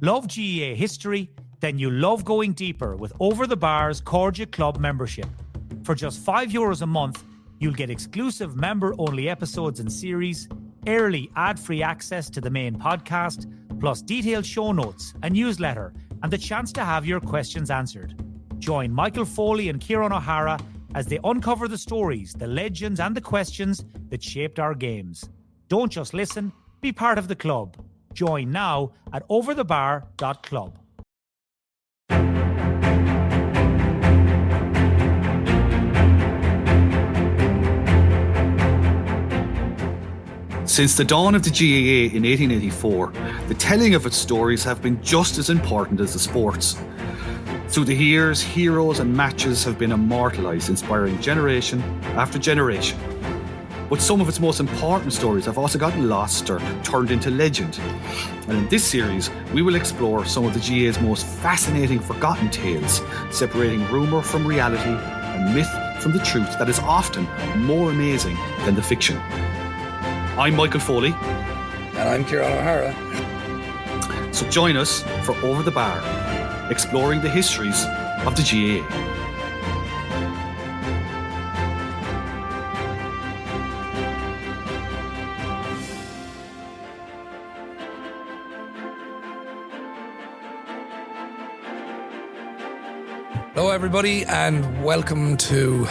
Love GAA history? Then you'll love going deeper with Over the Bar's Camogie Club membership. For just €5 a month, you'll get exclusive member-only episodes and series, early ad-free access to the main podcast, plus detailed show notes, a newsletter, and the chance to have your questions answered. Join Michael Foley and Kieran O'Hara as they uncover the stories, the legends, and the questions that shaped our games. Don't just listen, be part of the club. Join now at overthebar.club. Since the dawn of the GAA in 1884, the telling of its stories have been just as important as the sports. Through the years, heroes and matches have been immortalised, inspiring generation after generation. But some of its most important stories have also gotten lost or turned into legend. And in this series, we will explore some of the GAA's most fascinating forgotten tales, separating rumour from reality and myth from the truth that is often more amazing than the fiction. I'm Michael Foley. And I'm Kieran O'Hara. So join us for Over the Bar, exploring the histories of the GAA. Hello everybody and welcome to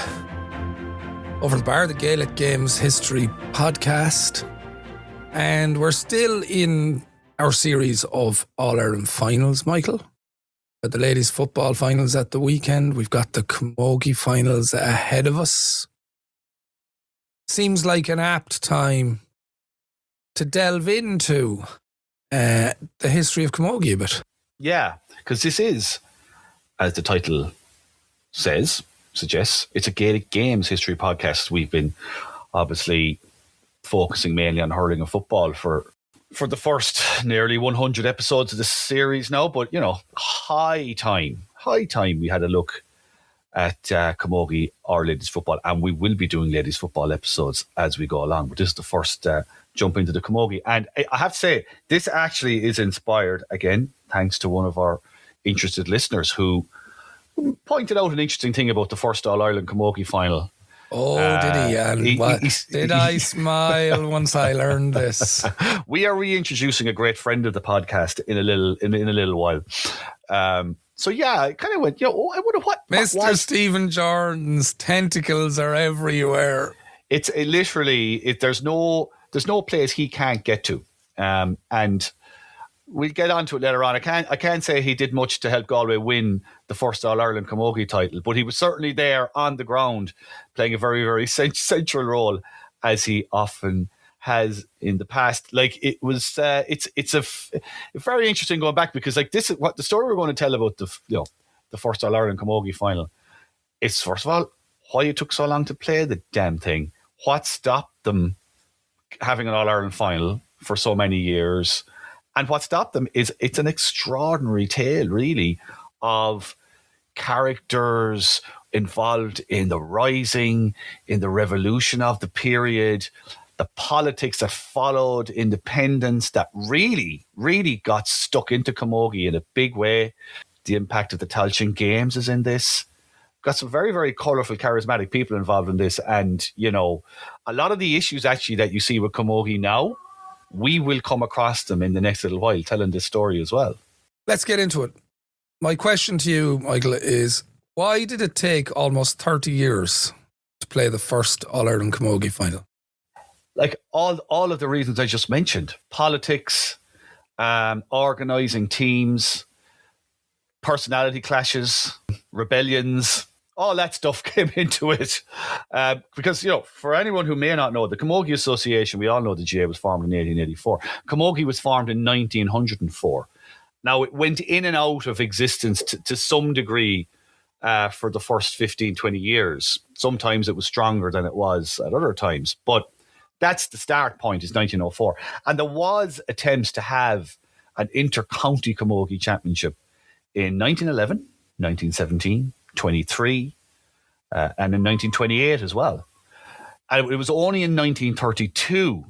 Over the Bar, the Gaelic Games History Podcast. And we're still in our series of All-Ireland finals, Michael. At the ladies' football finals at the weekend, we've got the Camogie finals ahead of us. Seems like an apt time to delve into the history of Camogie a bit. Yeah, because this is, as the title suggests, it's a Gaelic Games history podcast. We've been obviously focusing mainly on hurling and football for the first nearly 100 episodes of this series now, but high time we had a look at Camogie or ladies football, and we will be doing ladies football episodes as we go along, but this is the first jump into the Camogie. And I have to say, this actually is inspired, again, thanks to one of our interested listeners who pointed out an interesting thing about the first All-Ireland Camogie final. Oh, did he? And did I smile once I learned this? We are reintroducing a great friend of the podcast in a little while. So yeah, I kind of went, I wonder what Mr. Stephen Jordan's tentacles are everywhere. It's literally there's no place he can't get to, and we'll get onto it later on. I can't say he did much to help Galway win the first All-Ireland Camogie title, but he was certainly there on the ground, playing a very, very central role, as he often has in the past. Like, it was, it's very interesting going back, because like this is what the story we're going to tell about the first All-Ireland Camogie final. It's, first of all, why it took so long to play the damn thing. What stopped them having an All-Ireland final for so many years? And what stopped them is it's an extraordinary tale, really, of characters involved in the rising, in the revolution of the period, the politics that followed independence that really, really got stuck into Camogie in a big way. The impact of the Tailteann Games is in this. Got some very, very colourful, charismatic people involved in this. And, a lot of the issues actually that you see with Camogie now, we will come across them in the next little while, telling this story as well. Let's get into it. My question to you, Michael, is why did it take almost 30 years to play the first All-Ireland Camogie final? Like all of the reasons I just mentioned: politics, organising teams, personality clashes, rebellions. All that stuff came into it. Because, for anyone who may not know, the Camogie Association, we all know the GAA was formed in 1884. Camogie was formed in 1904. Now, it went in and out of existence to some degree for the first 15, 20 years. Sometimes it was stronger than it was at other times. But that's the start point, is 1904. And there was attempts to have an inter-county Camogie championship in 1911, 1917, 23, and in 1928 as well. And it was only in 1932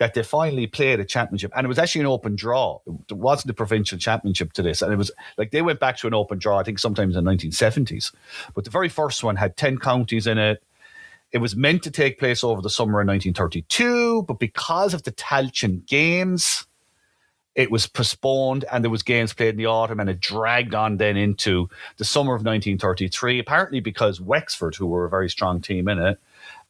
that they finally played a championship, and it was actually an open draw. There wasn't a provincial championship to this, and it was like they went back to an open draw, I think sometimes in the 1970s. But the very first one had 10 counties in it. It was meant to take place over the summer in 1932, but because of the Tailteann Games, it was postponed, and there was games played in the autumn, and it dragged on then into the summer of 1933, apparently because Wexford, who were a very strong team in it,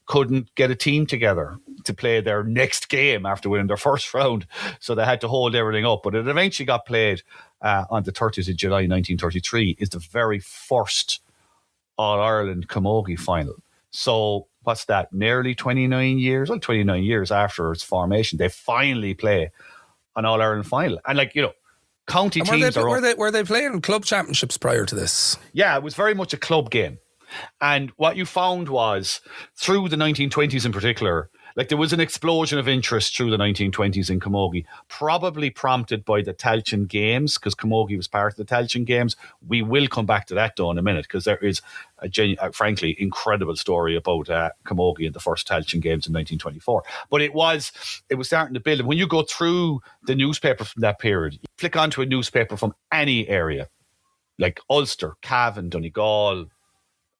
couldn't get a team together to play their next game after winning their first round. So they had to hold everything up. But it eventually got played on the 30th of July 1933. Is the very first All-Ireland Camogie final. So what's that? Nearly 29 years? Well, 29 years after its formation, they finally play an All-Ireland final. And like, you know, county teams were they playing club championships prior to this? Yeah, it was very much a club game. And what you found was, through the 1920s in particular, like there was an explosion of interest through the 1920s in Camogie, probably prompted by the Tailteann Games, because Camogie was part of the Tailteann Games. We will come back to that though in a minute, because there is a frankly incredible story about Camogie in the first Tailteann Games in 1924. But it was starting to build. And when you go through the newspaper from that period, you flick onto a newspaper from any area, like Ulster, Cavan, Donegal,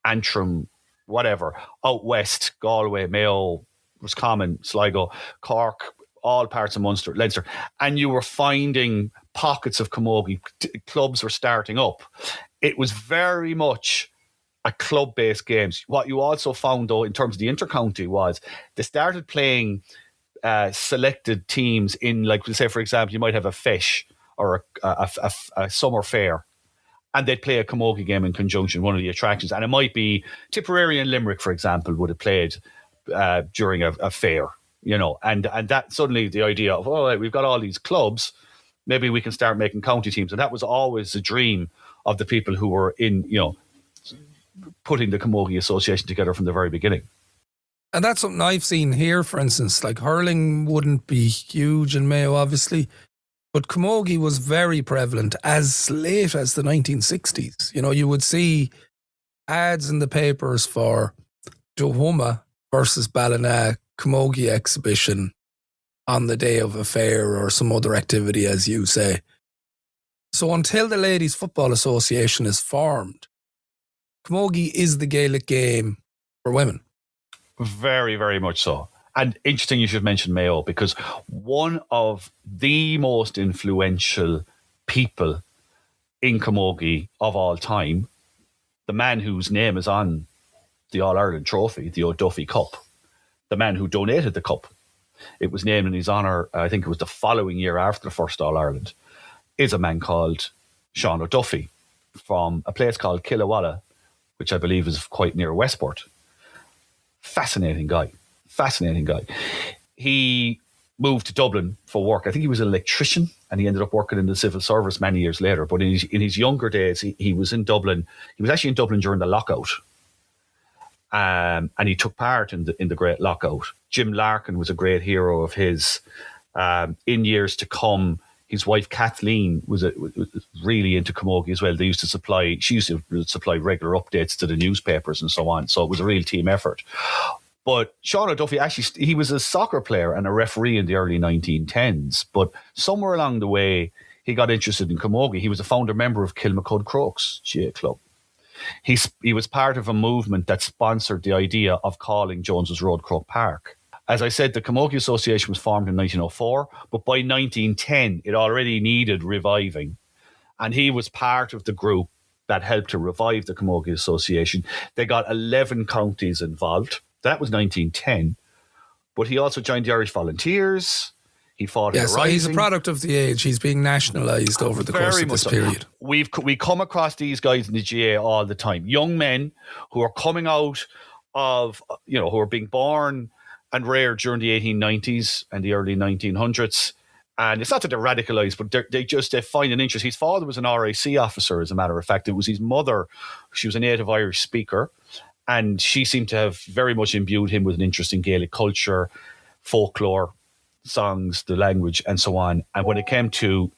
Antrim, whatever, out west, Galway, Mayo, Roscommon, Sligo, Cork, all parts of Munster, Leinster, and you were finding pockets of Camogie. Clubs were starting up. It was very much a club-based games. What you also found, though, in terms of the intercounty, was they started playing selected teams in, like, say, for example, you might have a feis or a summer fair, and they'd play a Camogie game in conjunction, one of the attractions. And it might be Tipperary and Limerick, for example, would have played during a fair, you know. And that suddenly the idea of, oh, we've got all these clubs, maybe we can start making county teams. And that was always the dream of the people who were in, you know, putting the Camogie Association together from the very beginning. And that's something I've seen here, for instance. Like hurling wouldn't be huge in Mayo, obviously, but Camogie was very prevalent as late as the 1960s. You know, you would see ads in the papers for Dohuma versus Ballina Camogie exhibition on the day of a fair or some other activity, as you say. So until the Ladies Football Association is formed, Camogie is the Gaelic game for women. Very, very much so. And interesting you should mention Mayo, because one of the most influential people in Camogie of all time, the man whose name is on the All-Ireland trophy, the O'Duffy Cup, the man who donated the cup, it was named in his honour, I think it was the following year after the first All-Ireland, is a man called Sean O'Duffy from a place called Killawalla, which I believe is quite near Westport. Fascinating guy. He moved to Dublin for work. I think he was an electrician, and he ended up working in the civil service many years later. But in his younger days, he was in Dublin. He was actually in Dublin during the lockout. And he took part in the Great Lockout. Jim Larkin was a great hero of his. In years to come, his wife Kathleen was really into Camogie as well. She used to supply regular updates to the newspapers and so on. So it was a real team effort. But Sean O'Duffy, actually, he was a soccer player and a referee in the early 1910s. But somewhere along the way, he got interested in Camogie. He was a founder member of Kilmacud Crokes GA Club. He was part of a movement that sponsored the idea of calling Jones's Road Croke Park. As I said, the Camogie Association was formed in 1904, but by 1910, it already needed reviving. And he was part of the group that helped to revive the Camogie Association. They got 11 counties involved. That was 1910. But he also joined the Irish Volunteers. He fought in the so he's a product of the age. He's being nationalised over the course of this period. We come across these guys in the GA all the time. Young men who are coming out of, you know, who are being born and reared during the 1890s and the early 1900s. And it's not that they're radicalised, but they find an interest. His father was an RIC officer, as a matter of fact. It was his mother. She was a native Irish speaker. And she seemed to have very much imbued him with an interest in Gaelic culture, folklore, songs, the language, and so on. And when it came to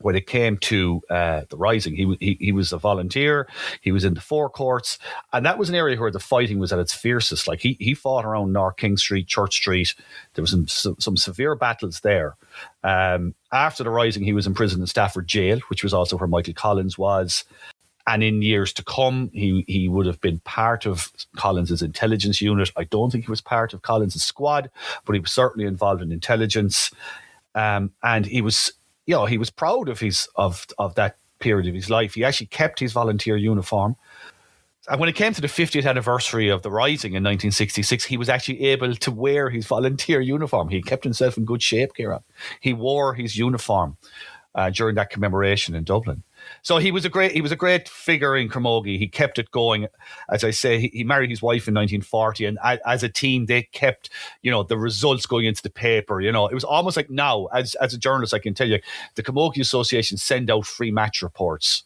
when it came to the Rising, he was a volunteer. He was in the forecourts, and that was an area where the fighting was at its fiercest. Like he fought around North King Street, Church Street. There was some severe battles there. After the Rising, he was imprisoned in Stafford Jail, which was also where Michael Collins was. And in years to come, he would have been part of Collins's intelligence unit. I don't think he was part of Collins's squad, but he was certainly involved in intelligence. And he was proud of that period of his life. He actually kept his volunteer uniform. And when it came to the 50th anniversary of the Rising in 1966, he was actually able to wear his volunteer uniform. He kept himself in good shape, Kieran. He wore his uniform during that commemoration in Dublin. So he was a great figure in Camogie. He kept it going. As I say, he married his wife in 1940, and as a team, they kept, the results going into the paper. It was almost like now, as a journalist, I can tell you, the Camogie Association send out free match reports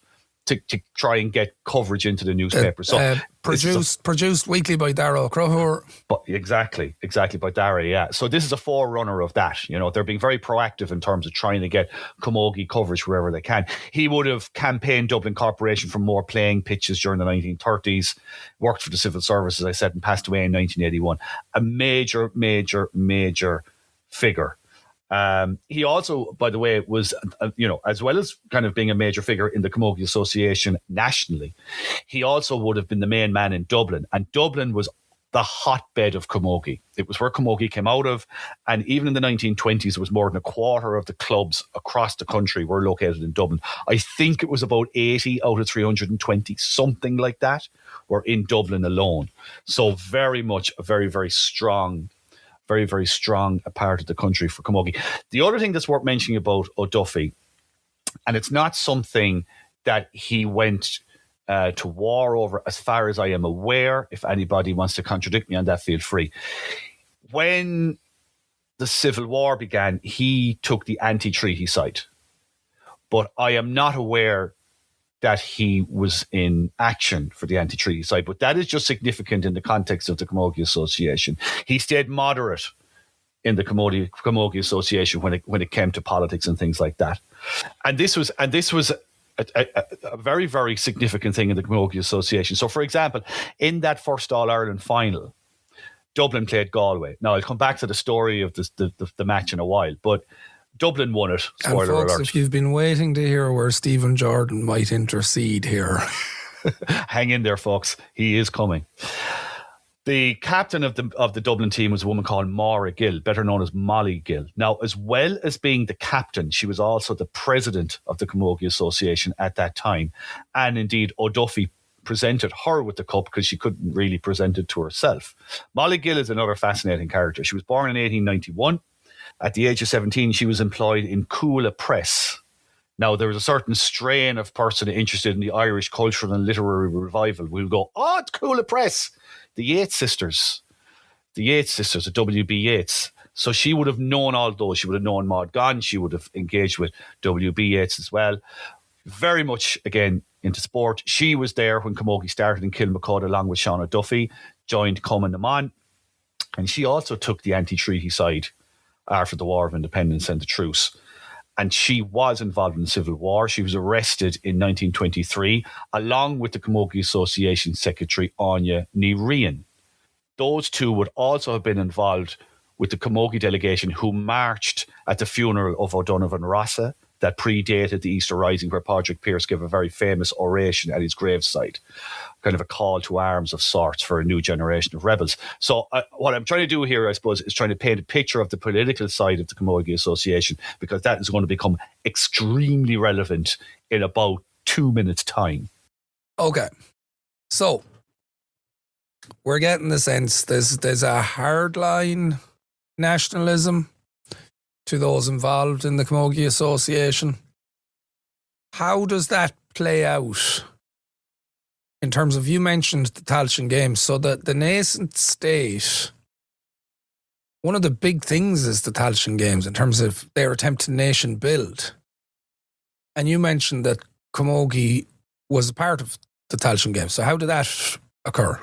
to try and get coverage into the newspaper. So produced weekly by Darragh Crowher. But exactly by Darragh, yeah. So this is a forerunner of that. They're being very proactive in terms of trying to get Camogie coverage wherever they can. He would have campaigned Dublin Corporation for more playing pitches during the 1930s, worked for the civil service, as I said, and passed away in 1981. A major figure. He also, by the way, was, as well as kind of being a major figure in the Camogie Association nationally, he also would have been the main man in Dublin. And Dublin was the hotbed of Camogie. It was where Camogie came out of. And even in the 1920s, it was more than a quarter of the clubs across the country were located in Dublin. I think it was about 80 out of 320, something like that, were in Dublin alone. So very much a very, very strong a part of the country for Camogie. The other thing that's worth mentioning about O'Duffy, and it's not something that he went to war over, as far as I am aware. If anybody wants to contradict me on that, feel free. When the Civil War began, he took the anti-treaty side. But I am not aware that he was in action for the anti-treaty side. But that is just significant in the context of the Camogie Association. He stayed moderate in the Camogie Association when it came to politics and things like that. And this was a very, very significant thing in the Camogie Association. So, for example, in that first All-Ireland final, Dublin played Galway. Now, I'll come back to the story of the match in a while, but Dublin won it. Spoiler and folks, alert. If you've been waiting to hear where Stephen Jordan might intercede here, hang in there, folks. He is coming. The captain of the Dublin team was a woman called Maura Gill, better known as Molly Gill. Now, as well as being the captain, she was also the president of the Camogie Association at that time. And indeed, O'Duffy presented her with the cup because she couldn't really present it to herself. Molly Gill is another fascinating character. She was born in 1891. At the age of 17, she was employed in Coola Press. Now, there was a certain strain of person interested in the Irish cultural and literary revival who will go, it's Coola Press. The Yeats sisters, the W.B. Yeats. So she would have known all those. She would have known Maud Gonne. She would have engaged with W.B. Yeats as well. Very much, again, into sport. She was there when Camogie started in Kilmacud along with Sean O'Duffy, joined Cumann na Món. And she also took the anti-treaty side after the War of Independence and the truce. And she was involved in the Civil War. She was arrested in 1923, along with the Camogie Association Secretary, Anya Ní Rian. Those two would also have been involved with the Camogie delegation who marched at the funeral of O'Donovan Rossa that predated the Easter Rising, where Padraig Pearse gave a very famous oration at his gravesite, kind of a call to arms of sorts for a new generation of rebels. So what I'm trying to do here, I suppose, is trying to paint a picture of the political side of the Camogie Association, because that is going to become extremely relevant in about 2 minutes' time. Okay. So we're getting the sense there's a hardline nationalism to those involved in the Camogie Association. How does that play out in terms of, you mentioned the Tailteann Games, so that the nascent state, one of the big things is the Tailteann Games in terms of their attempt to nation build. And you mentioned that Camogie was a part of the Tailteann Games. So how did that occur?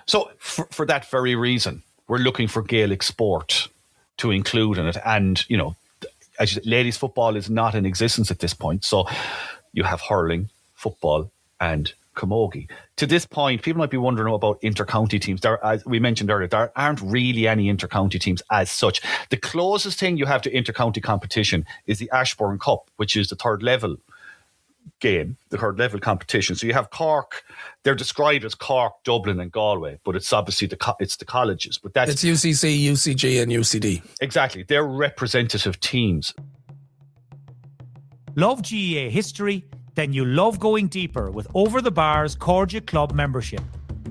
So for that very reason, we're looking for Gaelic sport to include in it. And, as ladies football is not in existence at this point. So you have hurling, football, and camogie. To this point, people might be wondering about inter-county teams. There, as we mentioned earlier, there aren't really any inter-county teams as such. The closest thing you have to inter-county competition is the Ashbourne Cup, which is the third level game, the third level competition. So you have Cork. They're described as Cork, Dublin, and Galway, but it's obviously it's the colleges. But it's UCC, UCG, and UCD. Exactly, they're representative teams. Love GEA history? Then you love going deeper with Over the Bar's Camogie Club membership.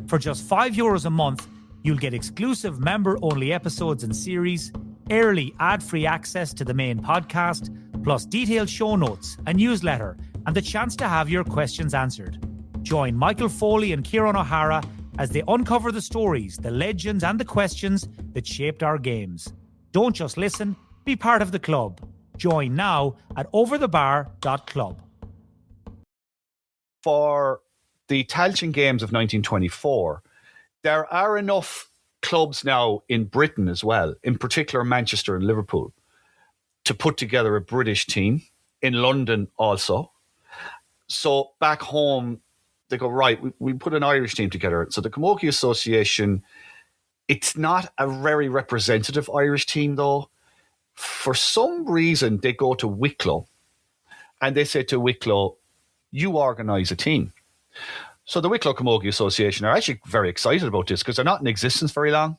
For just €5 a month, you'll get exclusive member-only episodes and series, early ad-free access to the main podcast, plus detailed show notes, a newsletter, and the chance to have your questions answered. Join Michael Foley and Kieran O'Hara as they uncover the stories, the legends, and the questions that shaped our games. Don't just listen, be part of the club. Join now at overthebar.club. For the Tailteann Games of 1924, there are enough clubs now in Britain as well, in particular Manchester and Liverpool, to put together a British team, in London also. So back home, they go, right, we put an Irish team together. So the Camogie Association, it's not a very representative Irish team though. For some reason, they go to Wicklow and they say to Wicklow, you organise a team. So the Wicklow Camogie Association are actually very excited about this because they're not in existence very long,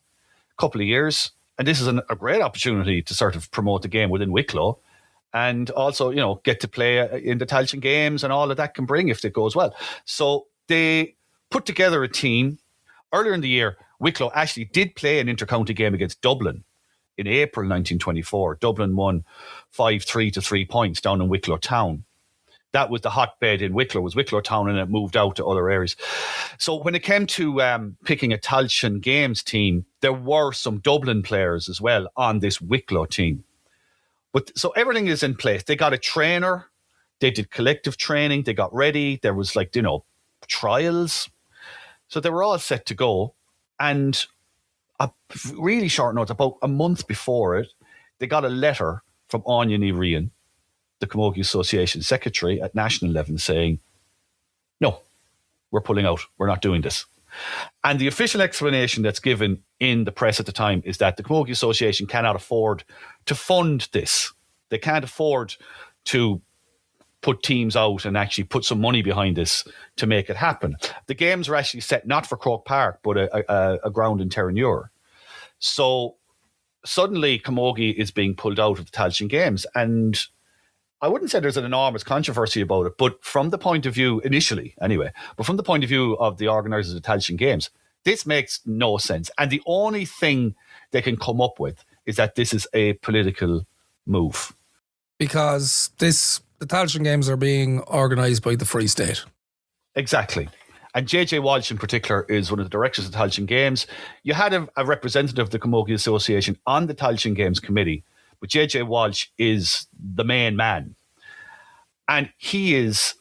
a couple of years. And this is a great opportunity to sort of promote the game within Wicklow and also, you know, get to play in the Tailteann Games and all of that can bring if it goes well. So they put together a team. Earlier in the year, Wicklow actually did play an inter-county game against Dublin in April 1924. Dublin won 5-3 to 3 points down in Wicklow Town. That was the hotbed in Wicklow, was Wicklow Town, and it moved out to other areas. So when it came to picking a Tailteann Games team, there were some Dublin players as well on this Wicklow team. But so everything is in place. They got a trainer. They did collective training. They got ready. There was trials. So they were all set to go. And a really short note, about a month before it, they got a letter from Anya Ní Rian, the Camogie Association secretary at national level, saying, no, we're pulling out. We're not doing this. And the official explanation that's given in the press at the time is that the Camogie Association cannot afford to fund this. They can't afford to put teams out and actually put some money behind this to make it happen. The games are actually set not for Croke Park, but a ground in Terranure. So suddenly Camogie is being pulled out of the Tailteann Games. And I wouldn't say there's an enormous controversy about it, but from the point of view, initially anyway, but from the point of view of the organisers of the Tailteann Games, this makes no sense. And the only thing they can come up with is that this is a political move. Because the Tailteann Games are being organised by the Free State. Exactly. And JJ Walsh in particular is one of the directors of the Tailteann Games. You had a representative of the Camogie Association on the Tailteann Games committee, but JJ Walsh is the main man. And he is,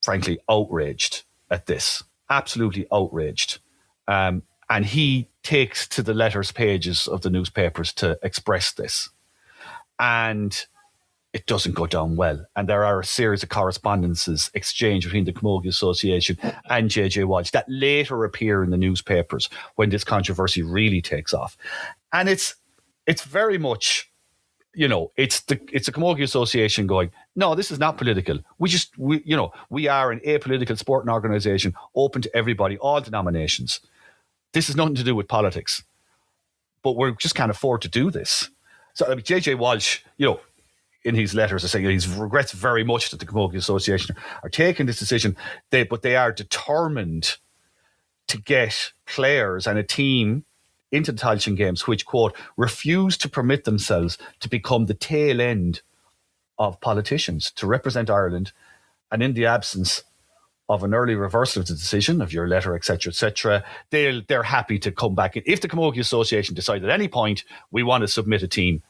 frankly, outraged at this. Absolutely outraged. And he takes to the letters pages of the newspapers to express this. And it doesn't go down well. And there are a series of correspondences exchanged between the Camogie Association and JJ Walsh that later appear in the newspapers when this controversy really takes off. And it's very much, it's the Camogie Association going, no, this is not political. We are an apolitical sporting organisation open to everybody, all denominations. This has nothing to do with politics. But we just can't afford to do this. So JJ Walsh, in his letters, are saying he regrets very much that the Camogie Association are taking this decision, but they are determined to get players and a team into the Tailteann Games which, quote, refuse to permit themselves to become the tail end of politicians to represent Ireland, and in the absence of an early reversal of the decision of your letter, etc., they're happy to come back. If the Camogie Association decide at any point we want to submit a team,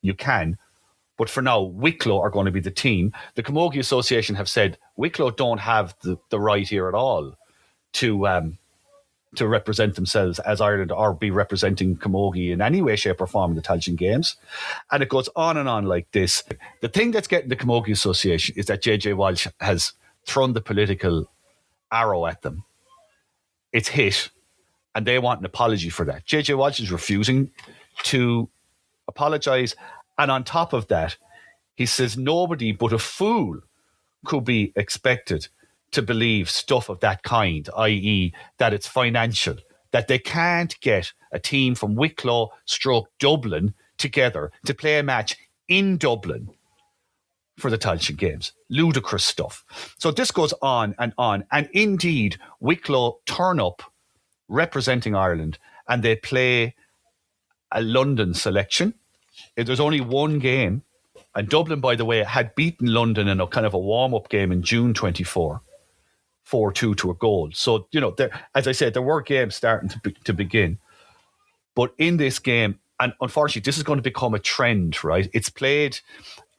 you can. But for now, Wicklow are going to be the team. The Camogie Association have said Wicklow don't have the right here at all to to represent themselves as Ireland or be representing Camogie in any way, shape or form in the Tailteann Games. And it goes on and on like this. The thing that's getting the Camogie Association is that JJ Walsh has thrown the political arrow at them. It's hit, and they want an apology for that. JJ Walsh is refusing to apologise. And on top of that, he says nobody but a fool could be expected to believe stuff of that kind, i.e. that it's financial, that they can't get a team from Wicklow / Dublin together to play a match in Dublin for the Tailteann Games. Ludicrous stuff. So this goes on. And indeed, Wicklow turn up representing Ireland and they play a London selection. There's only one game. And Dublin, by the way, had beaten London in a kind of a warm-up game in June 24. 4-2 to a goal. So, as I said, there were games starting to begin. But in this game, and unfortunately, this is going to become a trend, right? It's played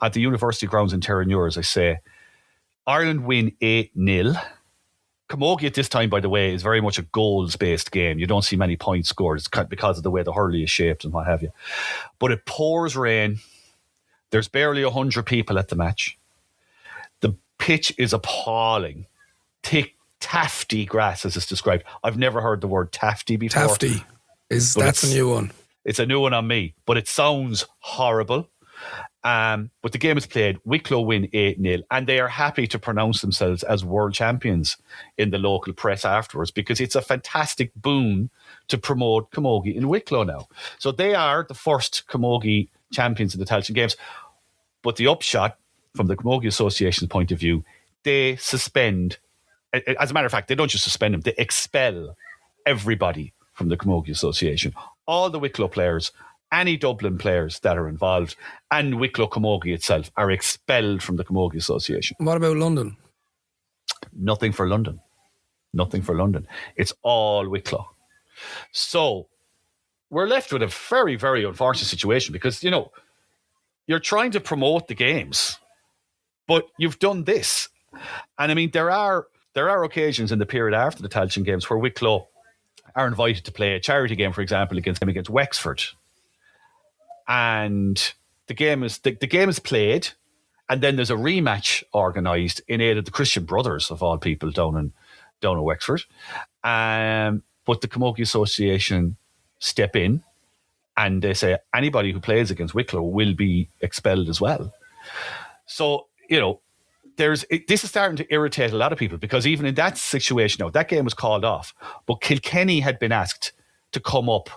at the university grounds in Terranure, as I say. Ireland win 8-0. Camogie at this time, by the way, is very much a goals-based game. You don't see many points scored. It's because of the way the hurley is shaped and what have you. But it pours rain. There's barely 100 people at the match. The pitch is appalling. Thick, tafty grass, as it's described. I've never heard the word tafty before. Tafty. That's a new one. It's a new one on me, but it sounds horrible. But the game is played. Wicklow win 8-0, and they are happy to pronounce themselves as world champions in the local press afterwards because it's a fantastic boon to promote Camogie in Wicklow now. So they are the first Camogie champions in the Tailteann Games. But the upshot, from the Camogie Association's point of view, they suspend. As a matter of fact, they don't just suspend them, they expel everybody from the Camogie Association. All the Wicklow players, any Dublin players that are involved, and Wicklow Camogie itself are expelled from the Camogie Association. What about London? Nothing for London. Nothing for London. It's all Wicklow. So we're left with a very, very unfortunate situation because, you're trying to promote the games, but you've done this. And I mean, there are occasions in the period after the Tailteann Games where Wicklow are invited to play a charity game, for example, against Wexford. And the game is played, and then there's a rematch organised in aid of the Christian Brothers, of all people, down in Wexford. But the Camogie Association step in, and they say anybody who plays against Wicklow will be expelled as well. So, this is starting to irritate a lot of people because even in that situation, now that game was called off, but Kilkenny had been asked to come up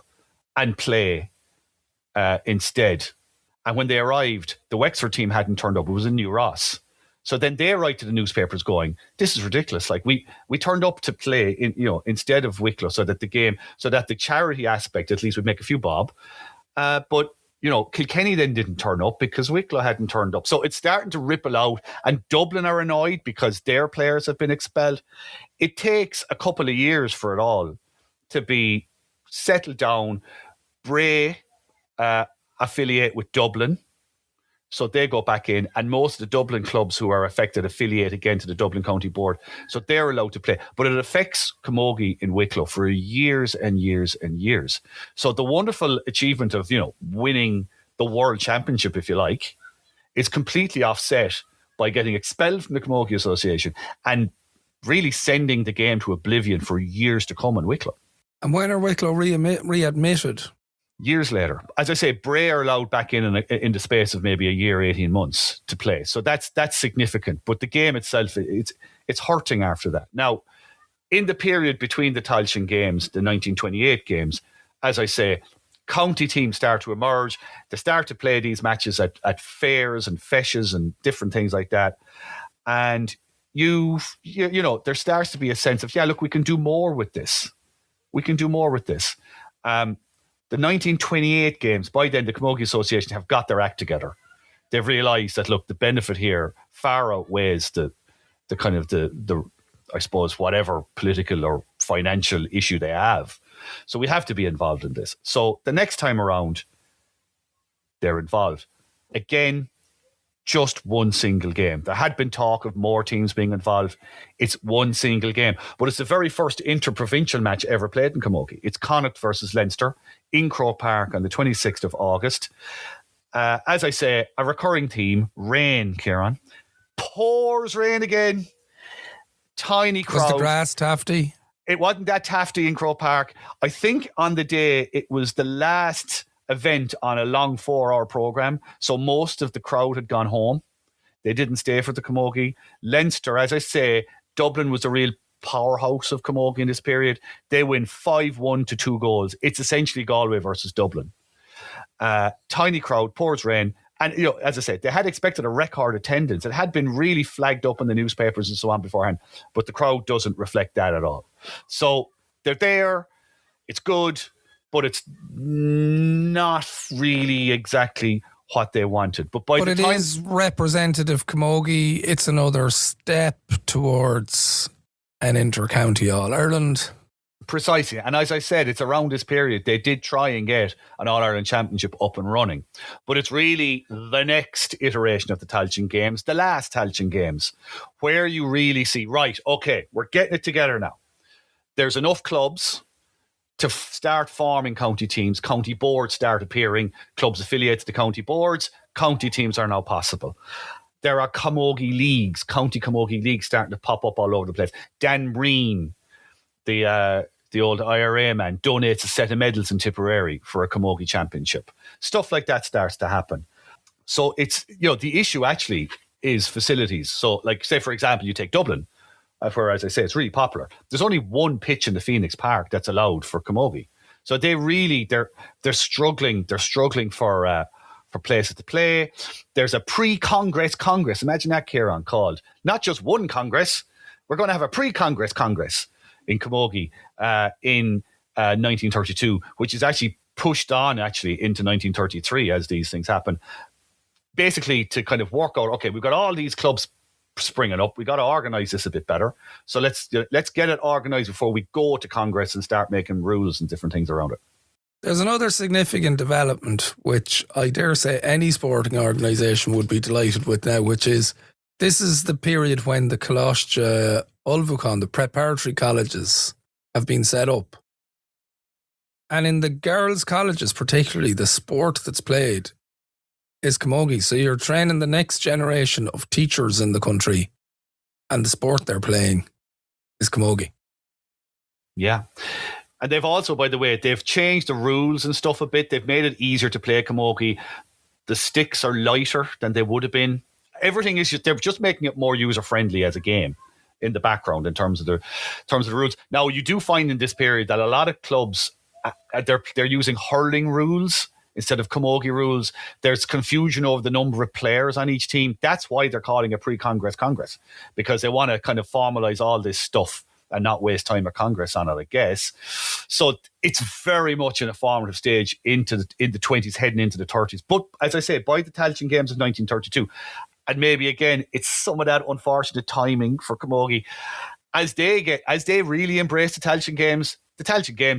and play instead. And when they arrived, the Wexford team hadn't turned up. It was in New Ross. So then they write to the newspapers going, this is ridiculous. Like we turned up to play instead of Wicklow so that the charity aspect at least would make a few bob. But Kilkenny then didn't turn up because Wicklow hadn't turned up. So it's starting to ripple out, and Dublin are annoyed because their players have been expelled. It takes a couple of years for it all to be settled down. Bray affiliate with Dublin. So they go back in, and most of the Dublin clubs who are affected affiliate again to the Dublin County Board. So they're allowed to play. But it affects Camogie in Wicklow for years and years and years. So the wonderful achievement of, winning the World Championship, if you like, is completely offset by getting expelled from the Camogie Association and really sending the game to oblivion for years to come in Wicklow. And when are Wicklow readmitted? Years later. As I say, Bray are allowed back in the space of maybe a year, 18 months to play. So that's significant. But the game itself, it's hurting after that. Now, in the period between the Tailteann Games, the 1928 games, as I say, county teams start to emerge. They start to play these matches at fairs and feshes and different things like that. And there starts to be a sense of, look, we can do more with this. We can do more with this. The 1928 games, by then the Camogie Association have got their act together. They've realised that, look, the benefit here far outweighs the kind of the I suppose, whatever political or financial issue they have. So we have to be involved in this. So the next time around, they're involved. Again, just one single game. There had been talk of more teams being involved. It's one single game. But it's the very first inter-provincial match ever played in Camogie. It's Connacht versus Leinster in Croke Park on the 26th of August. As I say, a recurring theme, rain, Kieran. Pours rain again. Tiny crowd. Was the grass tafty? It wasn't that tafty in Croke Park. I think on the day it was the last event on a long 4-hour programme, so most of the crowd had gone home. They didn't stay for the Camogie. Leinster, as I say, Dublin was a real powerhouse of Camogie in this period. They win 5-1 to 2 goals. It's essentially Galway versus Dublin. Tiny crowd, pours rain. And, as I said, they had expected a record attendance. It had been really flagged up in the newspapers and so on beforehand, but the crowd doesn't reflect that at all. So they're there. It's good, but it's not really exactly what they wanted. But it is representative Camogie. It's another step towards an inter-county All-Ireland. Precisely. And as I said, it's around this period they did try and get an All-Ireland Championship up and running. But it's really the next iteration of the Tailteann Games, the last Tailteann Games, where you really see, right, okay, we're getting it together now. There's enough clubs to start forming county teams. County boards start appearing. Clubs affiliated to county boards. County teams are now possible. There are Camogie leagues, county Camogie leagues starting to pop up all over the place. Dan Breen, the old IRA man, donates a set of medals in Tipperary for a Camogie championship. Stuff like that starts to happen. So it's, the issue actually is facilities. So like, say, for example, you take Dublin, where, as I say, it's really popular. There's only one pitch in the Phoenix Park that's allowed for Camogie. So they really, they're struggling. They're struggling for places to play. There's a pre-Congress Congress. Imagine that, Kieran, called not just one Congress. We're going to have a pre-Congress Congress in Camogie in 1932, which is actually pushed on into 1933 as these things happen. Basically to kind of work out, okay, we've got all these clubs springing up. We got to organise this a bit better. So let's get it organised before we go to Congress and start making rules and different things around it. There's another significant development, which I dare say any sporting organisation would be delighted with now, which is this is the period when the Coláiste Ulmhuacán, the preparatory colleges, have been set up. And in the girls' colleges, particularly, the sport that's played is Camogie. So you're training the next generation of teachers in the country, and the sport they're playing is Camogie. Yeah. And they've also, by the way, they've changed the rules and stuff a bit. They've made it easier to play Camogie. The sticks are lighter than they would have been. Everything is they're just making it more user-friendly as a game in the background in terms of the rules. Now, you do find in this period that a lot of clubs, they're using hurling rules instead of Camogie rules. There's confusion over the number of players on each team. That's why they're calling a pre-Congress Congress, because they want to kind of formalise all this stuff and not waste time at Congress on it, I guess. So it's very much in a formative stage in the 20s, heading into the 30s. But as I say, by the Tailteann Games of 1932, and maybe again, it's some of that unfortunate timing for Camogie. As they really embrace the Tailteann Games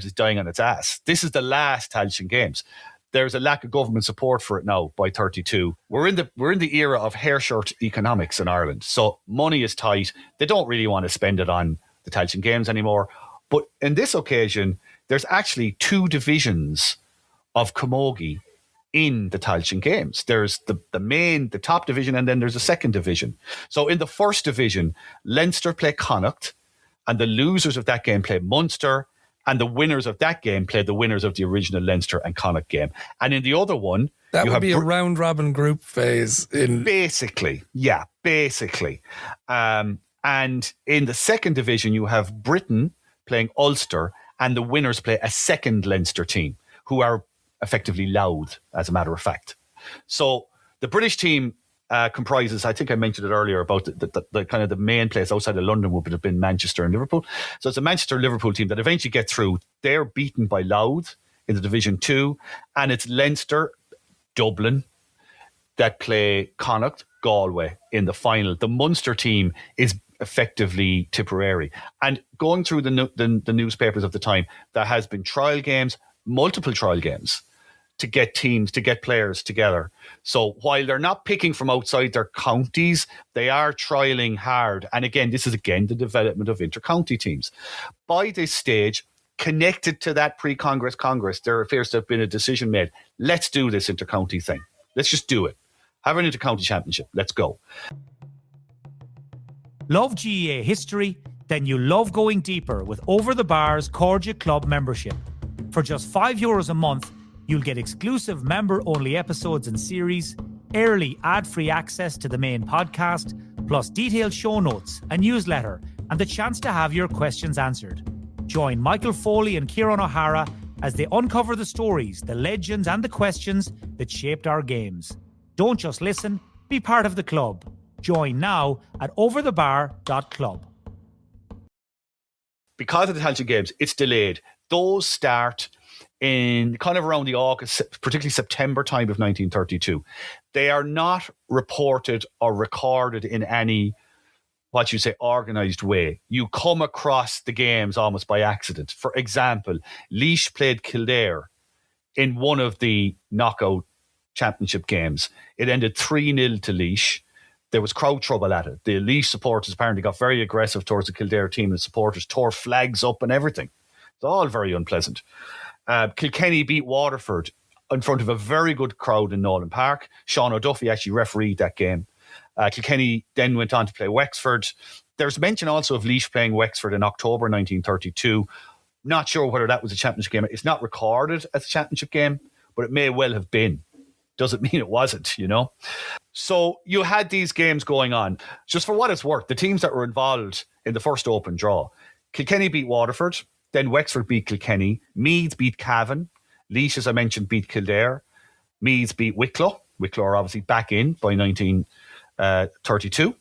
is dying on its ass. This is the last Tailteann Games. There's a lack of government support for it now by 32. We're in the era of hair shirt economics in Ireland. So money is tight. They don't really want to spend it on the Tailteann Games anymore. But in this occasion, there's actually 2 divisions of Camogie in the Tailteann Games. There's the top division, and then there's a second division. So in the first division, Leinster play Connacht, and the losers of that game play Munster, and the winners of that game play the winners of the original Leinster and Connacht game. And in the other one, that would be a round-robin group phase. Basically. And in the second division, you have Britain playing Ulster, and the winners play a second Leinster team, who are effectively Louth, as a matter of fact. So the British team comprises, I think I mentioned it earlier, about the kind of the main place outside of London would have been Manchester and Liverpool. So it's a Manchester-Liverpool team that eventually get through. They're beaten by Louth in the Division 2, and it's Leinster, Dublin, that play Connacht, Galway in the final. The Munster team is effectively Tipperary. And going through the newspapers of the time, there has been trial games, multiple trial games. to get teams, to get players together. So while they're not picking from outside their counties, they are trialling hard. And again, this is the development of inter-county teams. By this stage, connected to that pre-Congress, there appears to have been a decision made. Let's do this inter-county thing. Let's just do it. Have an inter-county championship. Let's go. Love GAA history? Then you love going deeper with Over the Bar's Camogie Club membership. For just €5 a month, you'll get exclusive member-only episodes and series, early ad-free access to the main podcast, plus detailed show notes, a newsletter, and the chance to have your questions answered. Join Michael Foley and Kieran O'Hara as they uncover the stories, the legends, and the questions that shaped our games. Don't just listen, be part of the club. Join now at overthebar.club. Because of the Tailteann Games, it's delayed. Those start in kind of around the August, particularly September time of 1932. They are not reported or recorded in any, what you say, organised way. You come across the games almost by accident. For example, Laois played Kildare in one of the knockout championship games. It ended 3-0 to Laois. There was crowd trouble at it. The Laois supporters apparently got very aggressive towards the Kildare team, and the supporters tore flags up and everything. It's all very unpleasant. Kilkenny beat Waterford in front of a very good crowd in Nolan Park. Sean O'Duffy actually refereed that game. Kilkenny then went on to play Wexford. There's mention also of Laois playing Wexford in October 1932. Not sure whether that was a championship game. It's not recorded as a championship game, but it may well have been. Doesn't mean it wasn't, you know. So you had these games going on. Just for what it's worth, the teams that were involved in the first open draw, Kilkenny beat Waterford, then Wexford beat Kilkenny, Meath beat Cavan, Laois, as I mentioned, beat Kildare, Meath beat Wicklow. Wicklow are obviously back in by 1932,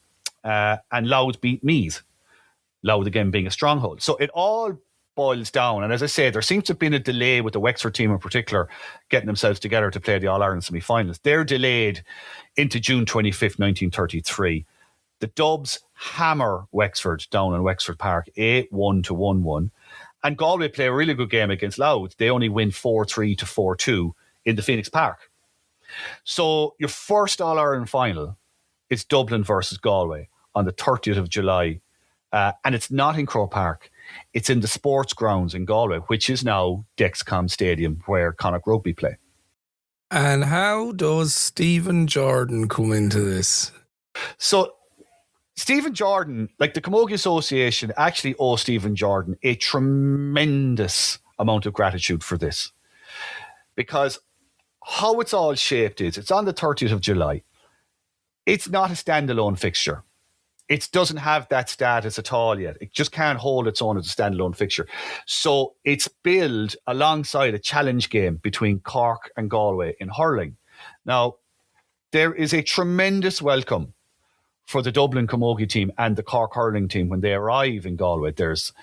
and Louth beat Meath. Louth again being a stronghold. So it all boils down, and as I say, there seems to have been a delay with the Wexford team in particular getting themselves together to play the All-Ireland semi-finals. They're delayed into June 25th, 1933. The Dubs hammer Wexford down in Wexford Park 8-1 to 1-1, and Galway play a really good game against Louth. They only win 4-3 to 4-2 in the Phoenix Park. So your first All-Ireland final is Dublin versus Galway on the 30th of July, and it's not in Croke Park. It's in the sports grounds in Galway, which is now Dexcom Stadium, where Connacht Rugby play. And how does Stephen Jordan come into this? So Stephen Jordan, like the Camogie Association, actually owe Stephen Jordan a tremendous amount of gratitude for this. Because how it's all shaped is, it's on the 30th of July. It's not a standalone fixture. It doesn't have that status at all yet. It just can't hold its own as a standalone fixture. So it's billed alongside a challenge game between Cork and Galway in hurling. Now, there is a tremendous welcome for the Dublin Camogie team and the Cork hurling team when they arrive in Galway. There's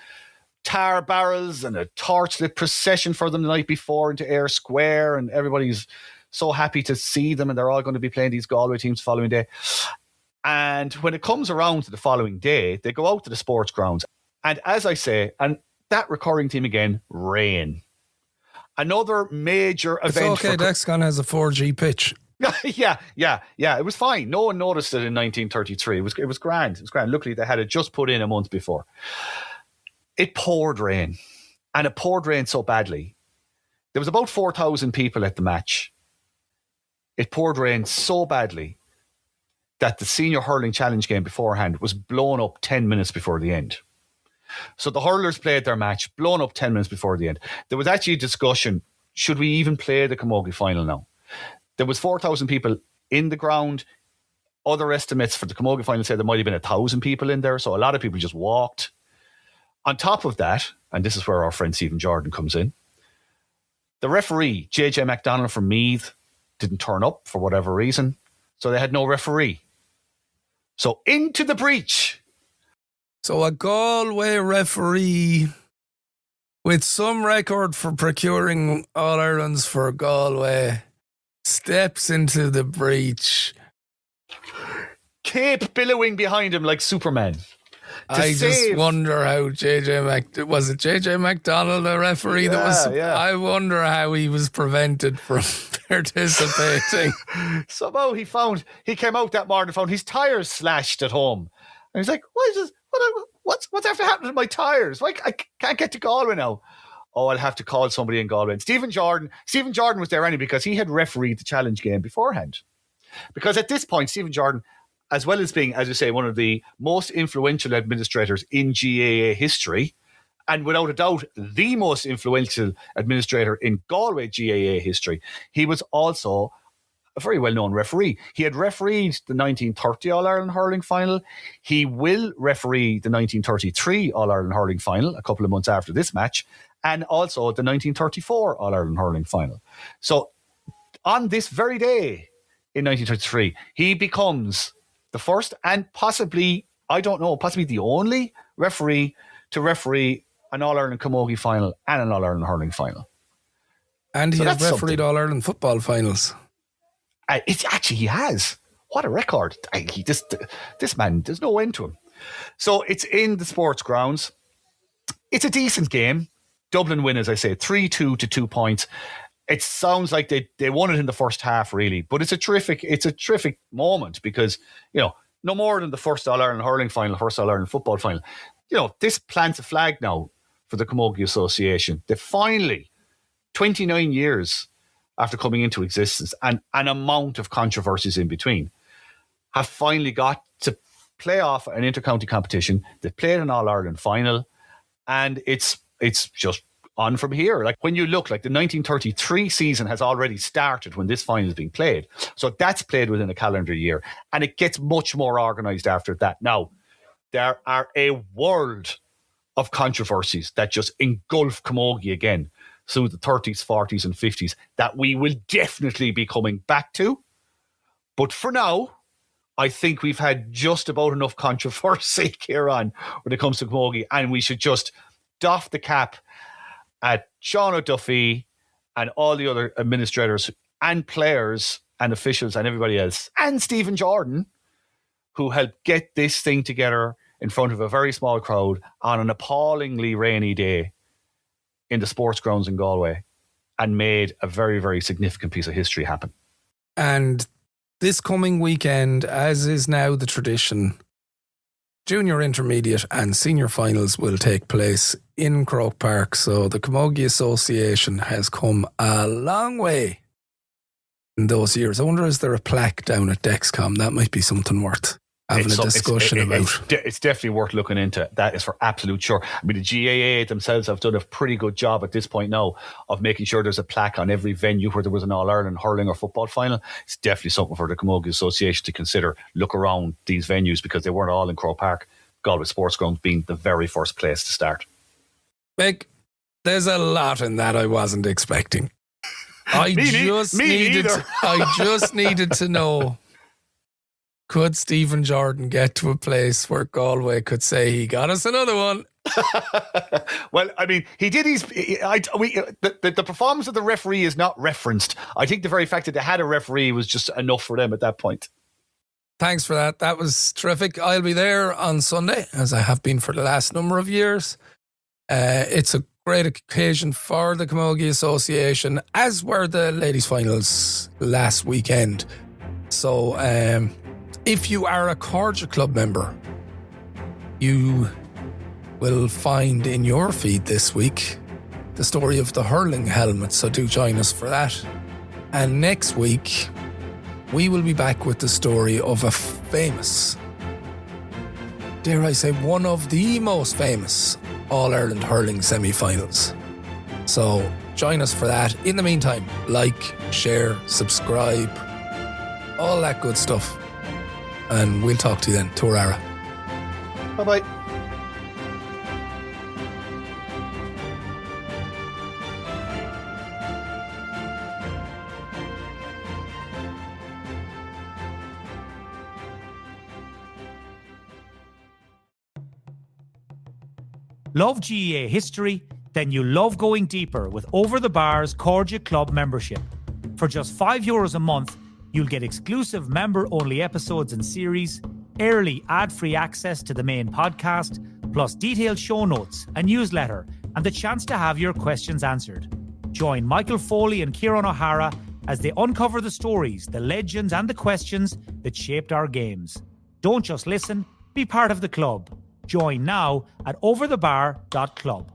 tar barrels and a torchlit procession for them the night before into Ayr Square, and everybody's so happy to see them, and they're all going to be playing these Galway teams the following day. And when it comes around to the following day, they go out to the sports grounds. And as I say, and that recurring theme again, rain. Another major event. It's okay, Dexcon has a 4G pitch. Yeah. It was fine. No one noticed it in 1933. It was grand. It was grand. Luckily, they had it just put in a month before. It poured rain. And it poured rain so badly. There was about 4,000 people at the match. It poured rain so badly that the senior hurling challenge game beforehand was blown up 10 minutes before the end. So the hurlers played their match, blown up 10 minutes before the end. There was actually a discussion, should we even play the Camogie final now? There was 4,000 people in the ground. Other estimates for the Camogie final said there might have been 1,000 people in there, so a lot of people just walked. On top of that, and this is where our friend Stephen Jordan comes in, the referee, JJ MacDonald from Meath, didn't turn up for whatever reason, so they had no referee. So into the breach. So a Galway referee with some record for procuring All-Irelands for Galway steps into the breach. Cape billowing behind him like Superman. I just wonder how was it JJ McDonald, the referee that was? Yeah. I wonder how he was prevented from participating. Somehow he came out that morning and found his tires slashed at home, and he's like, "Why is this? What's after happening to my tires? Why I can't get to Galway now?" Oh, I'll have to call somebody in Galway. And Stephen Jordan was there anyway because he had refereed the challenge game beforehand. Because at this point, Stephen Jordan, as well as being, as you say, one of the most influential administrators in GAA history, and without a doubt, the most influential administrator in Galway GAA history, he was also a very well-known referee. He had refereed the 1930 All-Ireland hurling final. He will referee the 1933 All-Ireland hurling final a couple of months after this match, and also the 1934 All-Ireland hurling final. So on this very day in 1933, he becomes the first and possibly the only referee to referee an All-Ireland Camogie final and an All-Ireland hurling final. And he has refereed All-Ireland football finals. He has. What a record. This man, there's no end to him. So it's in the sports grounds. It's a decent game. Dublin win, as I say, 3-2 to 2 points. It sounds like they won it in the first half, really. But it's a terrific moment because, no more than the first All-Ireland hurling final, first All-Ireland football final. This plants a flag now for the Camogie Association. They finally, 29 years after coming into existence and an amount of controversies in between, have finally got to play off an inter-county competition. They played an All-Ireland final, and it's just on from here. Like when you look, like the 1933 season has already started when this final is being played. So that's played within a calendar year, and it gets much more organised after that. Now, there are a world of controversies that just engulf Camogie again through the 30s, 40s and 50s that we will definitely be coming back to. But for now, I think we've had just about enough controversy, Kieran, when it comes to Camogie, and we should just doff the cap at Sean O'Duffy and all the other administrators and players and officials and everybody else, and Stephen Jordan, who helped get this thing together in front of a very small crowd on an appallingly rainy day in the sports grounds in Galway, and made a very, very significant piece of history happen. And this coming weekend, as is now the tradition, junior, intermediate and senior finals will take place in Croke Park. So the Camogie Association has come a long way in those years. I wonder, is there a plaque down at Dexcom? That might be something worth having a discussion about. It's definitely worth looking into. That is for absolute sure. I mean, the GAA themselves have done a pretty good job at this point now of making sure there's a plaque on every venue where there was an All-Ireland hurling or football final. It's definitely something for the Camogie Association to consider. Look around these venues because they weren't all in Croke Park. Galway Sports Ground being the very first place to start. Mick, there's a lot in that I wasn't expecting. I just needed to know, could Stephen Jordan get to a place where Galway could say he got us another one? Well, I mean, he did the performance of the referee is not referenced. I think the very fact that they had a referee was just enough for them at that point. Thanks for that. That was terrific. I'll be there on Sunday, as I have been for the last number of years. It's a great occasion for the Camogie Association, as were the ladies' finals last weekend. So if you are a Camogie Club member, you will find in your feed this week the story of the hurling helmet. So do join us for that. And next week, we will be back with the story of a famous, dare I say, one of the most famous All-Ireland hurling semi-finals. So join us for that. In the meantime, like, share, subscribe, all that good stuff. And we'll talk to you then. Torara. Bye-bye. Love GAA history? Then you love going deeper with Over the Bar's Camogie Club membership. For just €5 a month, you'll get exclusive member-only episodes and series, early ad-free access to the main podcast, plus detailed show notes, a newsletter, and the chance to have your questions answered. Join Michael Foley and Kieran O'Hara as they uncover the stories, the legends, and the questions that shaped our games. Don't just listen, be part of the club. Join now at overthebar.club.